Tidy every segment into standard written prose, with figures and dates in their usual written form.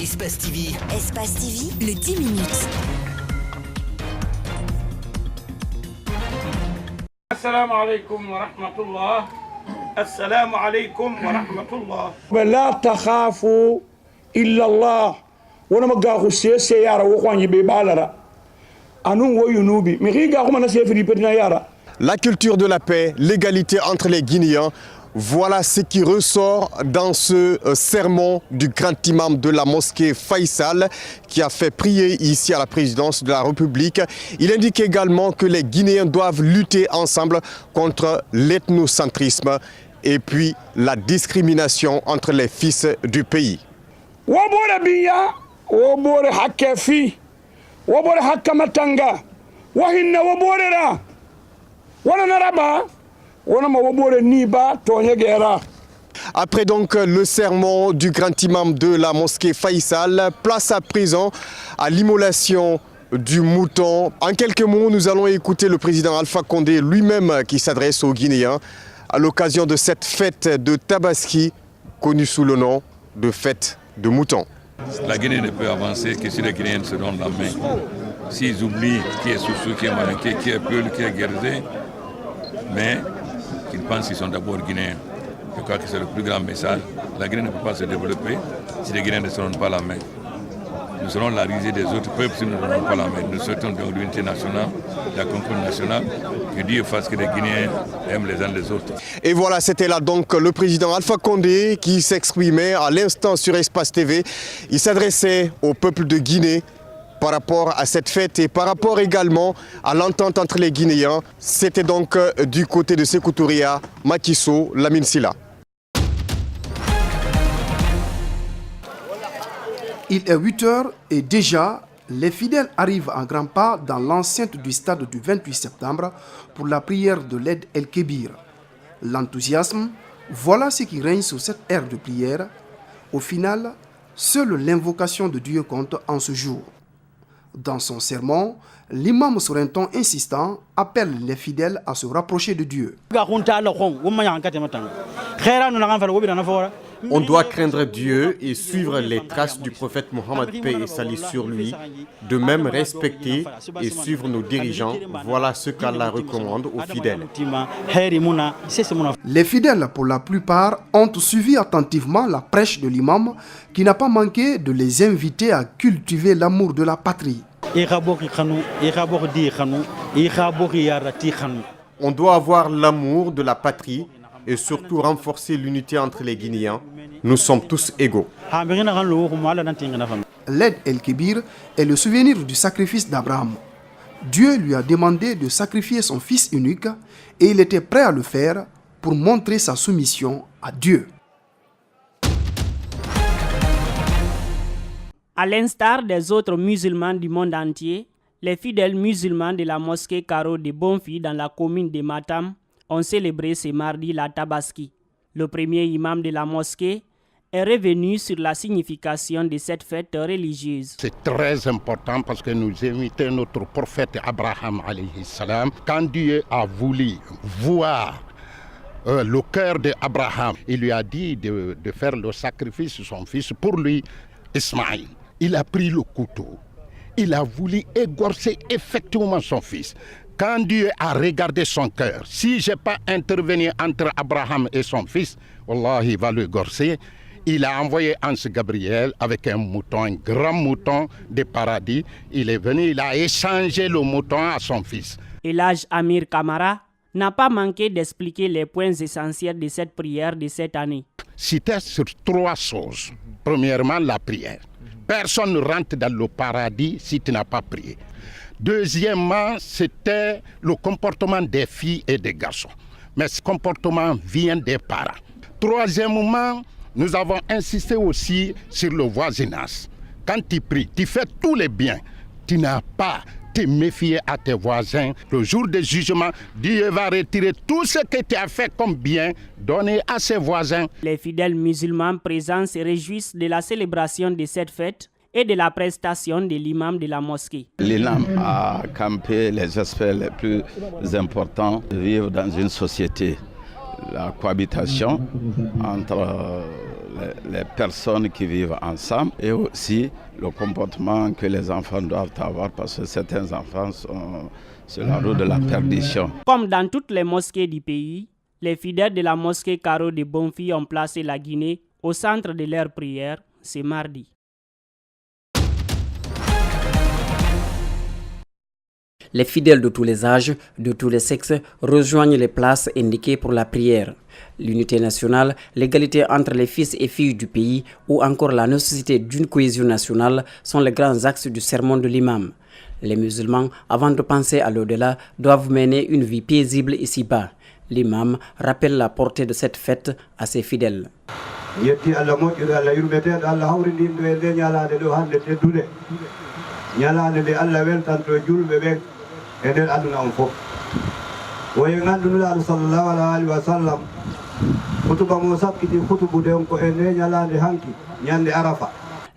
Espace TV. Espace TV, le 10 minutes. Assalamu alaikum wa rahmatullah. Assalamu alaikum wa rahmatullah. La takhafu illa Allah. Wana magaku sese yara wo kwanyi be balara. Anu wo yunubi. Mi ga ko mana sefri petina yara. La culture de la paix, l'égalité entre les Guinéens, voilà ce qui ressort dans ce sermon du grand imam de la mosquée Faisal qui a fait prier ici à la présidence de la République. Il indique également que les Guinéens doivent lutter ensemble contre l'ethnocentrisme et puis la discrimination entre les fils du pays. Wabore biya, wabore hakefi, wabore hakamatanga, wahinna wabore ra. Après donc le sermon du grand imam de la mosquée Faisal, place à présent à l'immolation du mouton. En quelques mots, nous allons écouter le président Alpha Condé lui-même qui s'adresse aux Guinéens à l'occasion de cette fête de Tabaski connue sous le nom de fête de mouton. La Guinée ne peut avancer que si les Guinéens se donnent la main. S'ils oublient qui est Soussou, qui est Malinké, qui est Peul, qui est Guérzé, mais qu'ils pensent qu'ils sont d'abord Guinéens. Je crois que c'est le plus grand message. La Guinée ne peut pas se développer si les Guinéens ne se donnent pas la main. Nous serons la risée des autres peuples si nous ne donnons pas la main. Nous souhaitons donc l'unité nationale, la concorde nationale, que Dieu fasse que les Guinéens aiment les uns les autres. Et voilà, c'était là donc le président Alpha Condé qui s'exprimait à l'instant sur Espace TV. Il s'adressait au peuple de Guinée par rapport à cette fête et par rapport également à l'entente entre les Guinéens. C'était donc du côté de Sékou Touria, Macky Sall, Lamine Silla. Il est 8h et déjà, les fidèles arrivent en grand pas dans l'enceinte du stade du 28 septembre pour la prière de l'Aïd el-Kébir. L'enthousiasme, voilà ce qui règne sur cette ère de prière. Au final, seule l'invocation de Dieu compte en ce jour. Dans son sermon, l'imam sur un ton insistant appelle les fidèles à se rapprocher de Dieu. On doit craindre Dieu et suivre les traces du prophète Mohammed, paix et salut sur lui, de même respecter et suivre nos dirigeants. Voilà ce qu'Allah recommande aux fidèles. Les fidèles, pour la plupart, ont suivi attentivement la prêche de l'imam qui n'a pas manqué de les inviter à cultiver l'amour de la patrie. On doit avoir l'amour de la patrie et surtout renforcer l'unité entre les Guinéens. Nous sommes tous égaux. L'Aïd el-Kébir est le souvenir du sacrifice d'Abraham. Dieu lui a demandé de sacrifier son fils unique et il était prêt à le faire pour montrer sa soumission à Dieu. À l'instar des autres musulmans du monde entier, les fidèles musulmans de la mosquée Karo de Bonfi dans la commune de Matam ont célébré ce mardi la Tabaski. Le premier imam de la mosquée est revenu sur la signification de cette fête religieuse. C'est très important parce que nous imitons notre prophète Abraham alayhi salam. Quand Dieu a voulu voir le cœur d'Abraham, il lui a dit de faire le sacrifice de son fils pour lui, Ismaïl. Il a pris le couteau. Il a voulu égorger effectivement son fils. Quand Dieu a regardé son cœur, si je n'ai pas intervenu entre Abraham et son fils, Allah, il va le gorcer. Il a envoyé Ange Gabriel avec un mouton, un grand mouton des paradis. Il est venu, il a échangé le mouton à son fils. Elhadj Amir Kamara n'a pas manqué d'expliquer les points essentiels de cette prière de cette année. C'était sur 3 choses. Premièrement, la prière. Personne ne rentre dans le paradis si tu n'as pas prié. Deuxièmement, c'était le comportement des filles et des garçons. Mais ce comportement vient des parents. Troisièmement, nous avons insisté aussi sur le voisinage. Quand tu pries, tu fais tous les biens. Tu n'as pas te méfier à tes voisins. Le jour du jugement, Dieu va retirer tout ce que tu as fait comme bien, donner à ses voisins. Les fidèles musulmans présents se réjouissent de la célébration de cette fête et de la prestation de l'imam de la mosquée. L'imam a campé les aspects les plus importants de vivre dans une société. La cohabitation entre les personnes qui vivent ensemble et aussi le comportement que les enfants doivent avoir parce que certains enfants sont sur la route de la perdition. Comme dans toutes les mosquées du pays, les fidèles de la mosquée Caro de Bonfils ont placé la Guinée au centre de leur prière ce mardi. Les fidèles de tous les âges, de tous les sexes, rejoignent les places indiquées pour la prière. L'unité nationale, l'égalité entre les fils et filles du pays ou encore la nécessité d'une cohésion nationale sont les grands axes du sermon de l'imam. Les musulmans, avant de penser à l'au-delà, doivent mener une vie paisible ici-bas. L'imam rappelle la portée de cette fête à ses fidèles.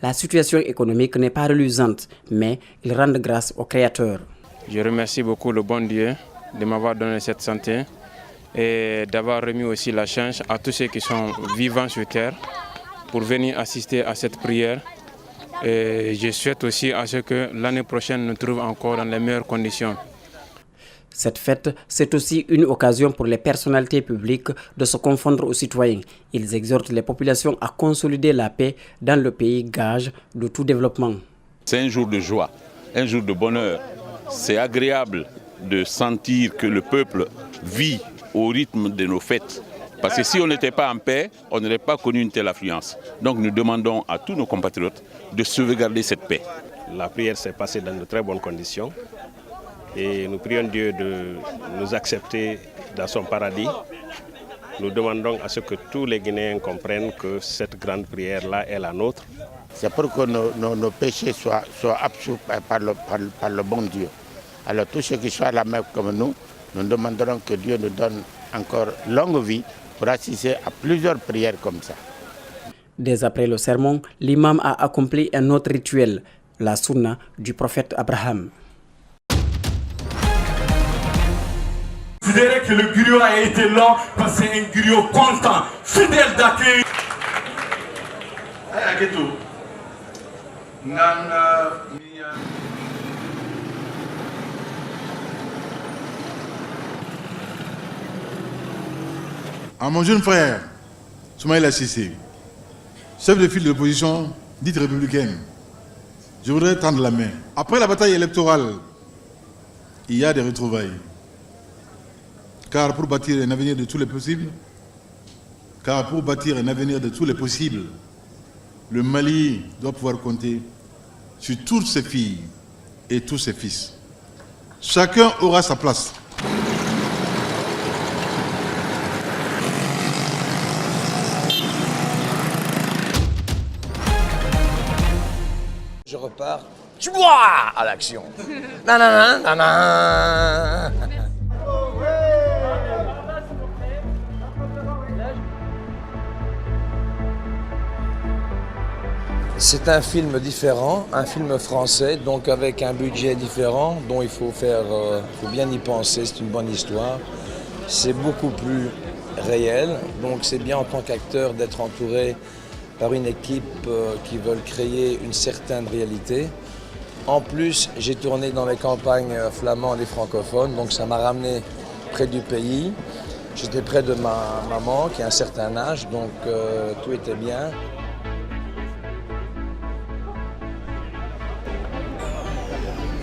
La situation économique n'est pas reluisante, mais ils rendent grâce au Créateur. Je remercie beaucoup le bon Dieu de m'avoir donné cette santé et d'avoir remis aussi la chance à tous ceux qui sont vivants sur terre pour venir assister à cette prière. Et je souhaite aussi à ce que l'année prochaine nous trouve encore dans les meilleures conditions. Cette fête, c'est aussi une occasion pour les personnalités publiques de se confondre aux citoyens. Ils exhortent les populations à consolider la paix dans le pays, gage de tout développement. C'est un jour de joie, un jour de bonheur. C'est agréable de sentir que le peuple vit au rythme de nos fêtes. Parce que si on n'était pas en paix, on n'aurait pas connu une telle affluence. Donc nous demandons à tous nos compatriotes de sauvegarder cette paix. La prière s'est passée dans de très bonnes conditions. Et nous prions Dieu de nous accepter dans son paradis. Nous demandons à ce que tous les Guinéens comprennent que cette grande prière-là est la nôtre. C'est pour que nos péchés soient absous par le bon Dieu. Alors tous ceux qui sont à la Mecque comme nous demanderons que Dieu nous donne encore longue vie pour assister à plusieurs prières comme ça. Dès après le sermon, l'imam a accompli un autre rituel, la sunna du prophète Abraham. Considérez que le griot a été là parce que c'est un griot content, fidèle d'accueil. À mon jeune frère, Soumaïla Cissé, chef de file de l'opposition dite républicaine, je voudrais tendre la main. Après la bataille électorale, il y a des retrouvailles. Car pour bâtir un avenir de tous les possibles, le Mali doit pouvoir compter sur toutes ses filles et tous ses fils. Chacun aura sa place. Je repars, tu bois à l'action. Nanana, nanana. C'est un film différent, un film français, donc avec un budget différent, dont il faut bien y penser, c'est une bonne histoire. C'est beaucoup plus réel, donc c'est bien en tant qu'acteur d'être entouré par une équipe qui veulent créer une certaine réalité. En plus, j'ai tourné dans les campagnes flamandes et francophones, donc ça m'a ramené près du pays. J'étais près de ma maman qui a un certain âge, donc tout était bien.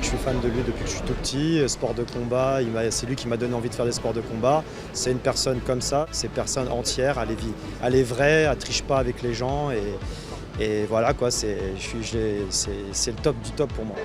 Je suis fan de lui depuis que je suis tout petit, sport de combat, c'est lui qui m'a donné envie de faire des sports de combat. C'est une personne comme ça, c'est une personne entière, elle est vraie, elle triche pas avec les gens et voilà quoi, c'est le top du top pour moi.